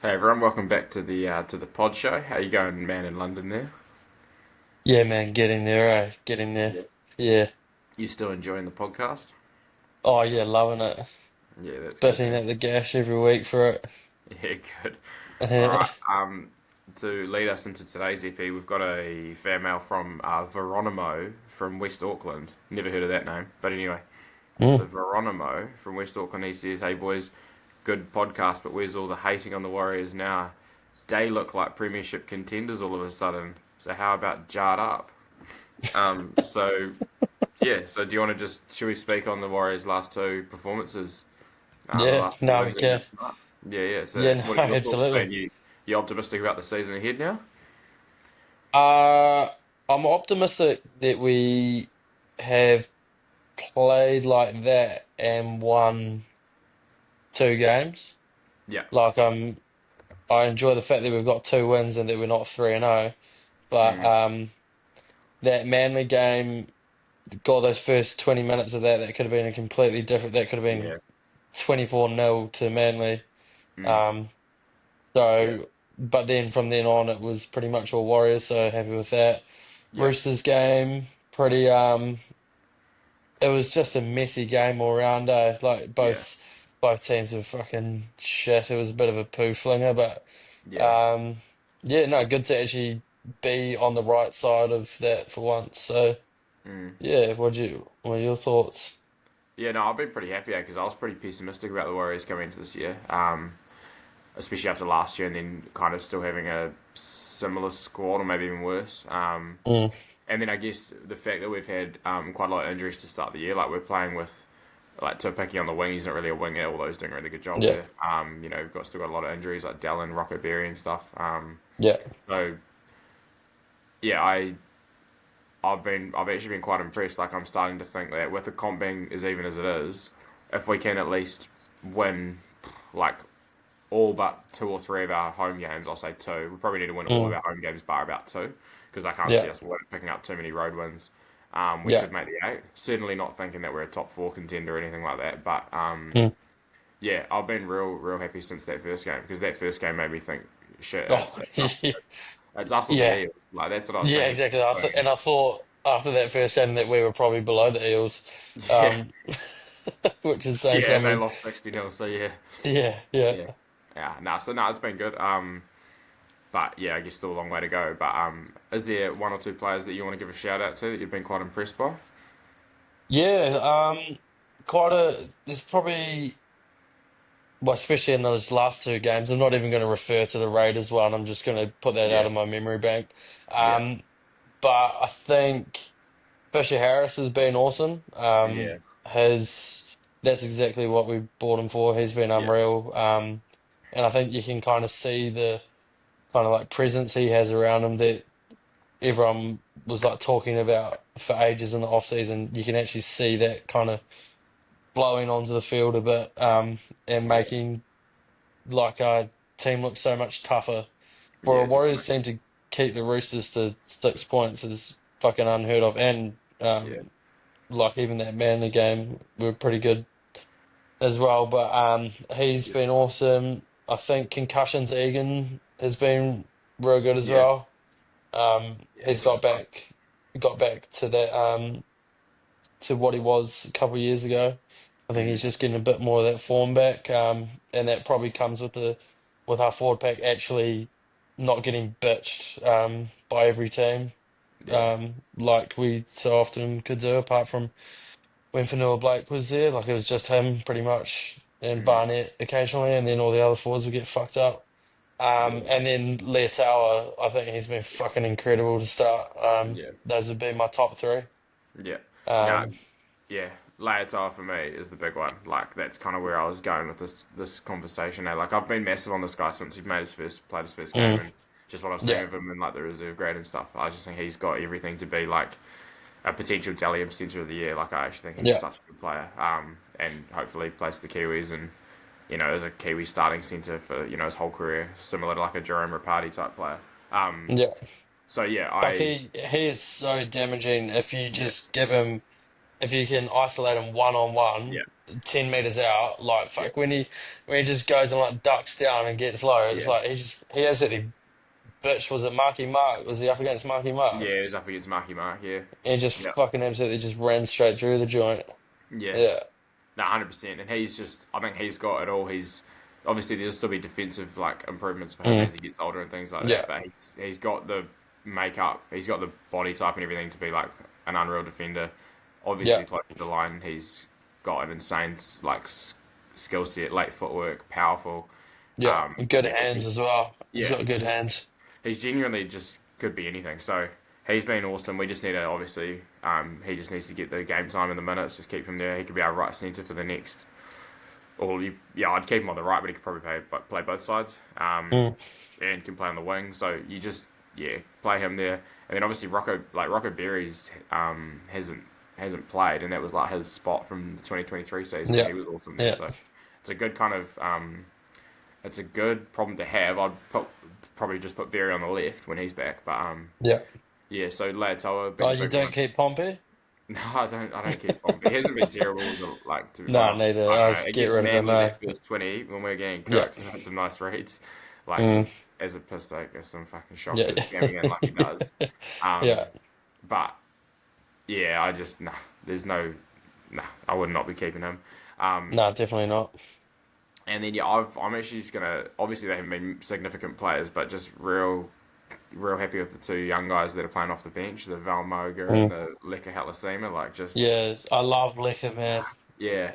Hey everyone, welcome back to the pod show. How you going, man, in London there? Yeah, man, getting there, getting there. Yeah. Yeah. You still enjoying the podcast? Oh, yeah, loving it. Yeah, that's good, Spitting man. at the gash every week for it. Yeah, good. All right. To lead us into today's EP, we've got a fair mail from Veronimo from West Auckland. Never heard of that name, but anyway. Mm. So Veronimo from West Auckland, he says, "Hey boys, good podcast, but where's all the hating on the Warriors now? They look like premiership contenders all of a sudden. So how about jarred up?" So yeah, so do you want to just, should we speak on the Warriors' last two performances, the Yeah, last two no, we wins can. against tonight? Yeah, yeah. Yeah, So no, what are your thoughts, absolutely. man? You optimistic about the season ahead now? Uh, I'm optimistic that we have played like that and won two games. Yeah. Like, I enjoy the fact that we've got two wins and that we're not 3-0. But Mm. that Manly game, got those first 20 minutes of that could have been a completely different. That could have been Yeah. 24-0 to Manly. Mm. Um, Yeah. so, but then from then on, it was pretty much all Warriors. So happy with that. Yeah. Roosters game, pretty. It was just a messy game all round. Like Yeah. both teams were fucking shit. It was a bit of a poo flinger, but Yeah. um, yeah, no, good to actually be on the right side of that for once. So Mm. yeah, what are your thoughts? Yeah, no, I've been pretty happy because I was pretty pessimistic about the Warriors coming into this year, especially after last year, and then kind of still having a similar squad or maybe even worse. Mm, And then I guess the fact that we've had quite a lot of injuries to start the year, like we're playing with like Tupaki on the wing, he's not really a winger, although he's doing a really good job yeah. there. We've got still got a lot of injuries like Dallin, Rocco Berry and stuff. Yeah. So yeah, I've actually been quite impressed. Like I'm starting to think that with the comp being as even as it is, if we can at least win like all but two or three of our home games, I'll say two. We probably need to win all of Mm, our home games bar about two because I can't see yeah. us picking up too many road wins. We Yeah. could make the eight. Certainly not thinking that we're a top four contender or anything like that. But Mm. yeah, I've been real happy since that first game because that first game made me think, shit, Oh, it's us or yeah. the Eels. Like that's what I was Yeah, thinking. exactly. And I thought after that first game that we were probably below the Eels, Yeah, um, which is saying yeah, and they something. lost 60-0. So yeah, Yeah, yeah. yeah, yeah. No, so no, it's been good. But yeah, I guess still a long way to go. But is there one or two players that you want to give a shout out to that you've been quite impressed by? Yeah, there's probably, well, especially in those last two games, I'm not even going to refer to the Raiders one. I'm just going to put that out Yeah, of my memory bank. yeah, Um, but I think Fisher Harris has been awesome. yeah, Has That's exactly what we bought him for. He's been yeah, unreal. And I think you can kind of see the kind of like presence he has around him that everyone was like talking about for ages in the off season. You can actually see that kind of blowing onto the field a bit, and yeah, making like our team look so much tougher. For a yeah, Warriors definitely. team to keep the Roosters to 6 points is fucking unheard of. And Yeah, like even that Manly game, we were pretty good as well. But he's yeah, been awesome. I think concussions Egan has been real good as yeah, well. yeah. He's He's been spot. got back to that to what he was a couple of years ago. I think Mm, he's just getting a bit more of that form back, and that probably comes with the with our forward pack actually not getting bitched by every team, yeah, like we so often could do. Apart from when Fanua Blake was there, like it was just him pretty much, and mm, Barnett occasionally, and then all the other forwards would get fucked up. yeah, And then Leotawa, I think he's been fucking incredible to start. yeah, Those would be my top three. yeah. No, Um, yeah. Later for me is the big one. Like that's kind of where I was going with this conversation. Like I've been massive on this guy since he made his first played his first game, mm, and just what I've seen yeah, of him in like the reserve grade and stuff. I just think he's got everything to be like a potential Dalian centre of the year. Like I actually think he's yeah, such a good player. And hopefully plays for the Kiwis and as a Kiwi starting centre for his whole career, similar to like a Jerome Rapati type player. Um, yeah. so yeah, Like I he is so damaging if you yeah just give him if you can isolate him one on yeah one. 10 meters out. Like Yeah, fuck when he just goes and like ducks down and gets low. It's yeah, like he absolutely bitch. Was it Marky Mark? Was he up against Marky Mark? yeah. He was up against Marky Mark. Yeah, And just yeah, fucking absolutely just ran straight through the joint. yeah. Yeah, No, 100%. And he's just, I think he's got it all. He's obviously there'll still be defensive like improvements for him mm, as he gets older and things like yeah, that. But he's got the makeup, he's got the body type and everything to be like an unreal defender. yeah, Obviously, close to the line, he's got an insane skill set, late footwork, powerful. yeah. Good hands He, as well. He's yeah, got good just hands. he's genuinely just could be anything. So he's been awesome. We just need to obviously he just needs to get the game time in the minutes. Just keep him there. He could be our right centre for the next. Yeah, I'd keep him on the right, but he could probably play both sides. Mm, And can play on the wing. So you just play him there. And then obviously Rocco Berry's hasn't played, and that was like his spot from the 2023 season. yeah, He was awesome there. yeah. So it's a good kind of it's a good problem to have. Probably just put Berry on the left when he's back. But Yeah. yeah. So Laetoa Oh, been a you big don't one. keep Pompey? No, I don't. I don't keep him. He hasn't been terrible. Like to No, neither. I I don't know was get against rid of him. Manly that first 20 when we are getting Yeah, cooked. He had some nice reads, like mm, some as a pistol, some fucking yeah, shockers jamming in like he does. yeah. Um, but yeah, I just There's no. I would not be keeping him. Um, No, definitely not. and then I'm actually just gonna. Obviously, they haven't been significant players, but just real happy with the two young guys that are playing off the bench, the Valmoga and Mm. the Leka Halasima. Like just Yeah, I love liquor, man. yeah,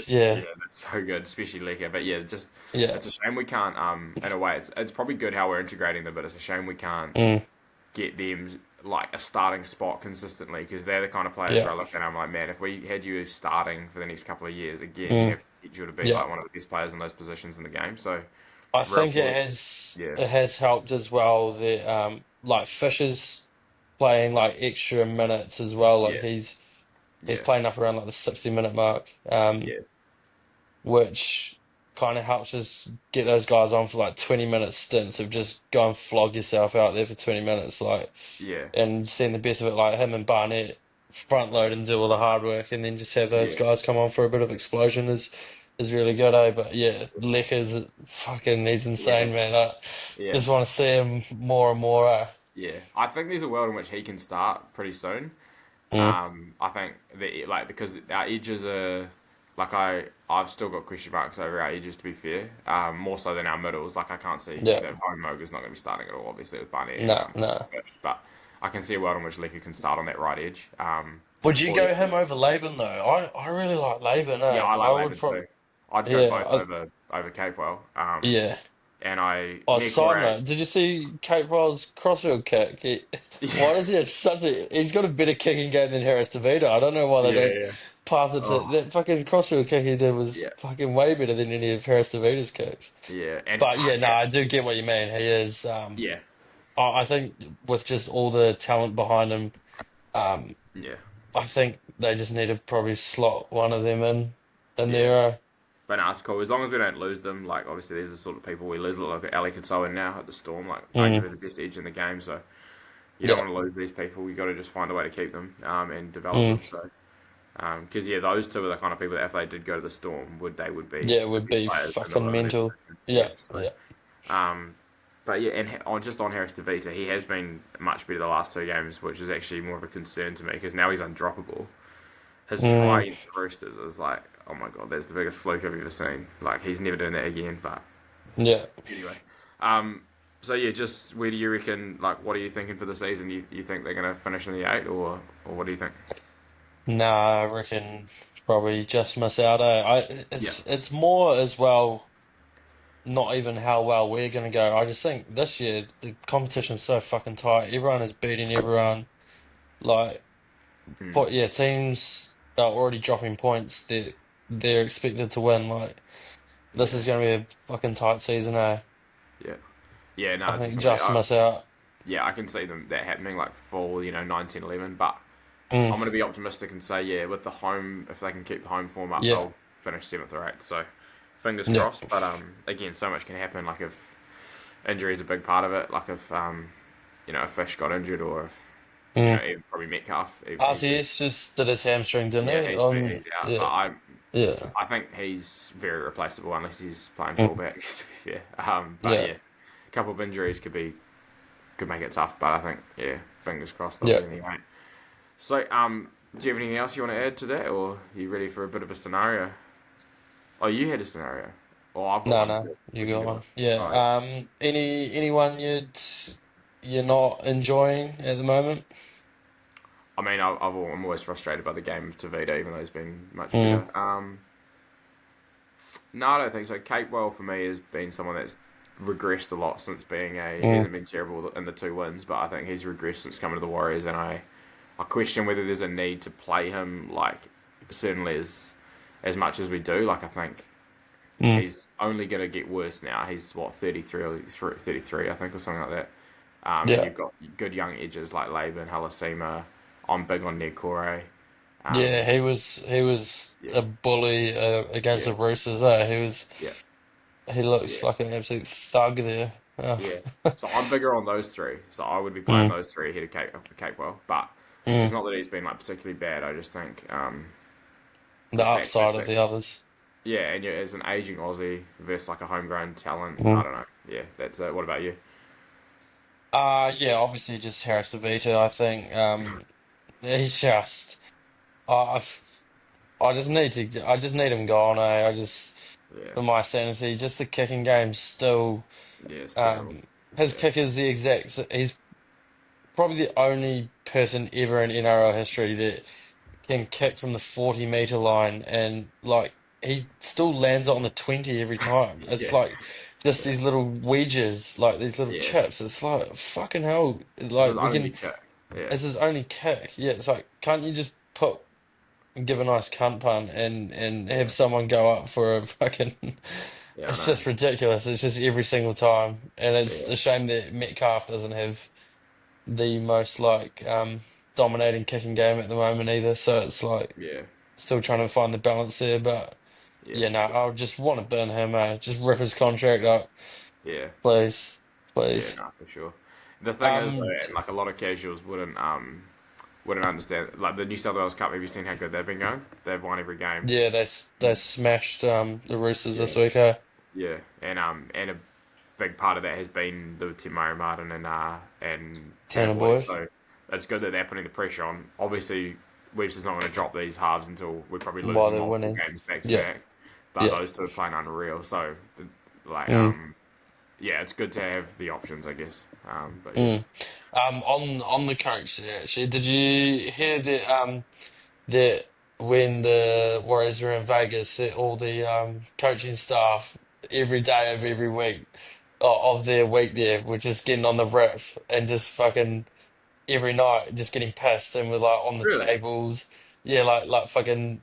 Yeah, yeah, that's so good, especially Leka. But yeah, just yeah, it's a shame we can't. In a way, it's probably good how we're integrating them, but it's a shame we can't mm, get them like a starting spot consistently because they're the kind of players yeah, where I look at. I'm like, man, if we had you starting for the next couple of years again, you mm, have potential to be yeah. like one of the best players in those positions in the game. So I real think cool. Yeah, it has helped as well that like Fisher's playing like extra minutes as well. Like yeah, he's yeah, playing up around like the 60-minute mark. yeah, Which kind of helps us get those guys on for like 20-minute stints of just go and flog yourself out there for 20 minutes, like, yeah, and seeing the best of it, like him and Barnett front load and do all the hard work, and then just have those yeah, guys come on for a bit of explosion is really good, eh? But yeah, Lekker's fucking, he's yeah, insane, man. I yeah. just want to see him more and more, eh? Yeah, I think there's a world in which he can start pretty soon. Mm, I think because our edges are like I've still got question marks over our edges to be fair. More so than our middles. Like I can't see yeah, that Home Moga's not going to be starting at all. Obviously with Barnett and no, no. Fish, but I can see a world in which Leka can start on that right edge. Would you Or yeah, go him over Laban though? I really like Laban, yeah, eh? I like I would Laban probably, too. I'd go yeah, both over Capewell. yeah. And I Oh, near side Korak. note, did you see Kate Roll's crossfield kick? Yeah, Why does he have such a? He's got a better kicking game than Harris DeVito. I don't know why they yeah, don't yeah. pass it to Oh, that fucking crossfield kick he did was yeah, fucking way better than any of Harris DeVito's kicks. yeah, and But yeah, no, I do get what you mean. He is. yeah, I think with just all the talent behind him, um, yeah, I think they just need to probably slot one of them in yeah. there. But no, it's cool. As long as we don't lose them, like obviously there's the sort of people we lose. Look at Ali Katoa now at the Storm, like Mm, arguably the best edge in the game. So you don't yeah. want to lose these people. You got to just find a way to keep them and develop Mm, them. So because yeah, those two are the kind of people that if they did go to the Storm, would be yeah, it the would best be players fucking in their mental. position. Yeah. Yeah, So yeah. um, but yeah, and just on Harris DeVita, he has been much better the last two games, which is actually more of a concern to me because now he's undroppable. His try Mm, against the Roosters was like, oh my god, that's the biggest fluke I've ever seen. Like he's never doing that again. But yeah. anyway, um, so yeah, just where do you reckon? Like, what are you thinking for the season? You think they're going to finish in the eight, or what do you think? Nah, I reckon probably just miss out. Yeah, It's more as well, not even how well we're gonna go. I just think this year the competition's so fucking tight. Everyone is beating everyone. Like, mm, but yeah, teams are already dropping points that they're expected to win. Like, this yeah, is gonna be a fucking tight season, eh? yeah, yeah. I No, think definitely. just miss out. Yeah, I can see that happening like fall, 9, 10, 11. But Mm, I'm going to be optimistic and say, yeah, with the home, if they can keep the home form up, yeah, they'll finish seventh or eighth. So fingers yeah. crossed. But again, so much can happen. Like if injury is a big part of it. Like if if Fish got injured or if Mm. even probably Metcalf, he's RTS just did his hamstring, didn't yeah, he? he's On he's out. But yeah, I Yeah. I think he's very replaceable unless he's playing Mm. fullback. To be fair, but Yeah. yeah, a couple of injuries could make it tough. But I think yeah, fingers crossed they'll Yeah. be in the eight. So do you have anything else you want to add to that, or are you ready for a bit of a scenario? Oh, you had a scenario. Oh, I've got No, one no, too. you We can got do one. one. Yeah. Oh, yeah. Anyone you're not enjoying at the moment? I mean, I'm always frustrated by the game of Tavita, even though he's been much Mm. better. No, I don't think so. Capewell for me has been someone that's regressed a lot since being a. He Mm. hasn't been terrible in the two wins, but I think he's regressed since coming to the Warriors, and I question whether there's a need to play him like certainly as much as we do. Like I think Mm. he's only going to get worse now. He's what 33 or 33, I think, or something like that. And Yeah. you've got good young edges like Laban, Halasima. I'm big on Ned Corey. Yeah, Um, he was yeah, a bully against yeah, the Roosters. yeah, He looks yeah, like an absolute thug there. yeah. So I'm bigger on those three. So I would be playing Mm. those three ahead of Capewell. But it's Mm. not that he's been like particularly bad. I just think The the fact is upside of that the others. yeah, and as an aging Aussie versus like a homegrown talent, I Mm. don't know. Yeah, that's it. What about you? Yeah, obviously just Harris Tavita, I think. He's just I I just need him gone, eh? Yeah, For my sanity, just the kicking game's still yeah, it's terrible. um his Yeah, kick is the exact he's probably the only person ever in NRL history that can kick from the 40-meter line and like he still lands it on the 20 every time. It's yeah, like just yeah, these little wedges, like these little yeah. chips. It's like fucking hell. It's his Like we only can, kick. Yeah, it's his only kick. Yeah, it's like can't you just give a nice cunt punt and have yeah, someone go up for a fucking. yeah. I It's know. just ridiculous. It's just every single time, and it's Yeah, a shame that Metcalf doesn't have the most like dominating kicking game at the moment either. So it's like yeah, still trying to find the balance there. But yeah, yeah, for no, sure. I just want to burn him. Just rip his contract up, Yeah, please, yeah, please. no, for sure. The thing is though, Um, and like a lot of casuals wouldn't understand. Like the New South Wales Cup, have you seen how good they've been going? They've won every game. yeah, they smashed the Roosters Yeah, this week. Huh? yeah, and a big part of that has been the Tim Murray Martin and Tanner Tanner Boyd. boy. So it's good that they're putting the pressure on. Obviously, Webster's not going to drop these halves until we probably lose While they're multiple winning. games back to Yeah, back. But yeah. those two are playing unreal. So like Mm, yeah, it's good to have the options, I guess. But yeah, mm. On the coach, yeah, actually, did you hear that when the Warriors were in Vegas, that all the coaching staff every day of every week of their week there were just getting on the rip and just fucking every night just getting pissed and were like on the really, tables, yeah, like fucking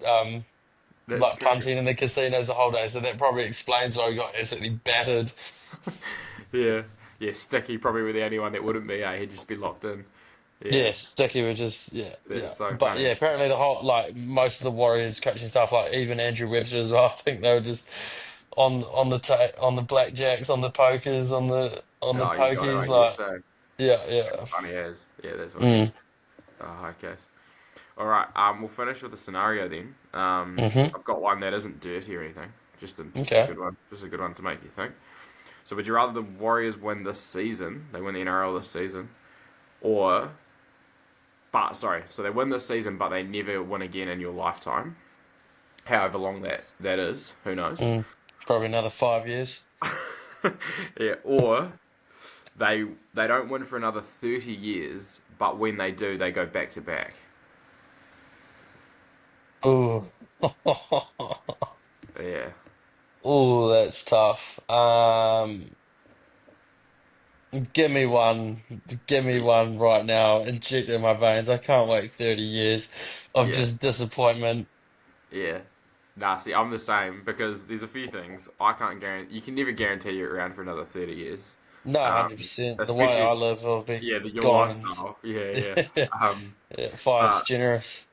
that's like crazy. punting in the casinos the whole day. So that probably explains why we got absolutely battered. Yeah, yeah, Sticky probably were the only one that wouldn't be. He'd just be locked in. Yeah, Yeah, Sticky were just that's yeah. so But funny. yeah, apparently the whole like most of the Warriors coaching staff, like even Andrew Webster as well, I think they were just on the on the blackjacks, on the Oh, you got it, pokies, I guess. like So yeah, that's yeah. funny as. Yeah, that's funny. Mm, Oh, okay. All right. We'll finish with a scenario then. mm-hmm. I've got one that isn't dirty or anything. Just a Okay. good one. Just a good one to make you think. So, would you rather the Warriors win this season? They win the NRL this season, or but sorry, so they win this season, but they never win again in your lifetime. However long that is, who knows? Mm. Probably another 5 years. Yeah. Or they they don't win for another 30 years, but when they do, they go back to back. Ooh. Yeah. Ooh, that's tough. Give me one. Give me Yeah. one right now. Inject it in my veins. I can't wait 30 years of Yeah. just disappointment. Yeah. Nah, see, I'm the same because there's a few things I can't guarantee. You can never guarantee you're around for another 30 years. No, Um, 100%. The way especially, I live will be yeah, your gone. lifestyle. Yeah, yeah. Yeah, Um, five's but, generous.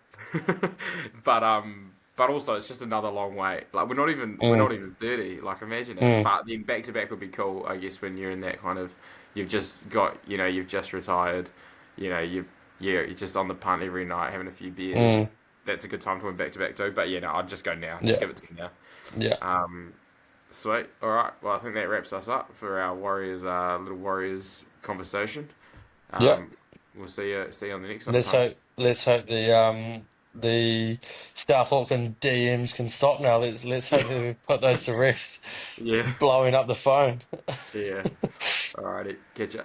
but also it's just another long way. Like we're Mm, not even 30. Like imagine it. mm, But then back to back would be cool, I guess, when you're in that kind of, you've just got, you've just retired, you know, you're just on the punt every night having a few mm. beers. that's a good time to win back to back too. But yeah, no, I'd just go now. Just Yeah, give it to me now. yeah, Sweet. All right. Well, I think that wraps us up for our Warriors, little Warriors conversation. yeah. Um, we'll see you on the next one, Let's Tom. hope the South Auckland DMs can stop now. Let's hope that we put those to rest. Yeah. Blowing up the phone. Yeah. All righty. Catch ya.